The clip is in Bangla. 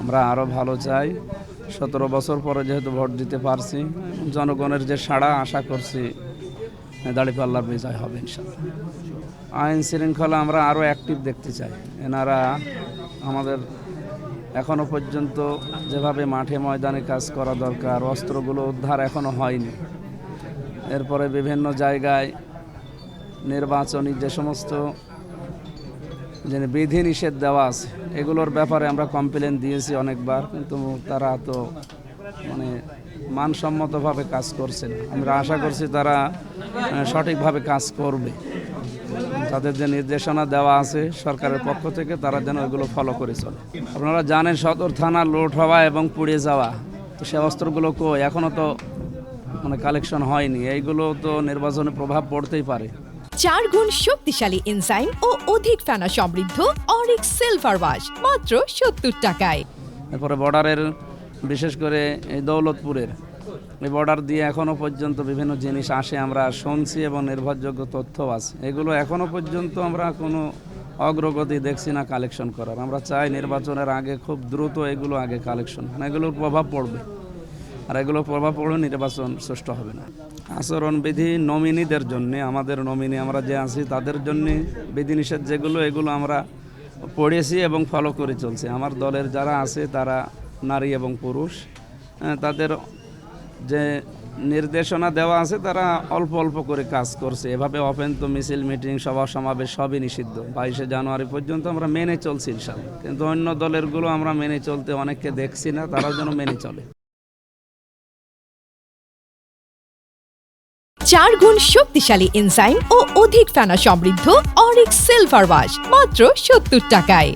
আমরা আরও ভালো চাই। 17 বছর পরে যেহেতু ভোট দিতে পারছি, জনগণের যে সাড়া আশা করছি দাঁড়িপাল্লার বিজয় হবে ইনশাআল্লাহ। আইন শৃঙ্খলা আমরা আরও অ্যাক্টিভ দেখতে চাই। এনারা আমাদের এখনও পর্যন্ত যেভাবে মাঠে ময়দানে কাজ করা দরকার, অস্ত্রগুলো উদ্ধার এখনও হয়নি। এরপরে বিভিন্ন জায়গায় নির্বাচনী যে সমস্ত বিধি নিষেধ দেওয়া আছে এগুলোর ব্যাপারে আমরা কমপ্লেন দিয়েছি অনেকবার, কিন্তু তারা তো মানসম্মতভাবে কাজ করছে না। আমরা আশা করছি তারা সঠিকভাবে কাজ করবে। তাদের যে নির্দেশনা দেওয়া আছে সরকারের পক্ষ থেকে তারা যেন এগুলো ফলো করে চলে। আপনারা জানেন সদর থানা লুট হওয়া এবং পুড়ে যাওয়া, তো সে অস্ত্রগুলো এখনও তো কালেকশন হয়নি। এইগুলো তো নির্বাচনে প্রভাব পড়তেই পারে। 4 গুণ শক্তিশালী এনজাইম ও অধিক ফেনা সমৃদ্ধ অরিক্স সিলভার ওয়াশ মাত্র 70 টাকায়। এরপরে বর্ডারের বিশেষ করে এই দৌলতপুরের এই বর্ডার দিয়ে এখনও পর্যন্ত বিভিন্ন জিনিস আসে, আমরা শুনছি এবং নির্ভরযোগ্য তথ্য আছে। এগুলো এখনও পর্যন্ত আমরা কোনো অগ্রগতি দেখছি না কালেকশন করার। আমরা চাই নির্বাচনের আগে খুব দ্রুত এগুলো আগে কালেকশন, এগুলোর প্রভাব পড়বে, আর এগুলো প্রভাব পড়লে নির্বাচন সুষ্ঠু হবে না। আচরণবিধি নমিনিদের জন্যে, আমাদের নমিনি আমরা যে আছি তাদের জন্যে বিধিনিষেধ যেগুলো এগুলো আমরা পড়েছি এবং ফলো করে চলছি। আমার দলের যারা আছে তারা নারী এবং পুরুষ, তাদের যে নির্দেশনা দেওয়া আছে তারা অল্প অল্প করে কাজ করছে। এভাবে ওপেন তো মিছিল মিটিং সভা সমাবেশ সবই নিষিদ্ধ। 22শে জানুয়ারি পর্যন্ত আমরা মেনে চলছি ইনশাআল্লাহ, কিন্তু অন্য দলেরগুলো আমরা মেনে চলতে অনেককে দেখছি না, তারাও যেন মেনে চলে। 4 গুণ শক্তিশালী এনজাইম ও অধিক ফেনা সমৃদ্ধ অরিক্স সিলভার ওয়াশ মাত্র 70 টাকায়।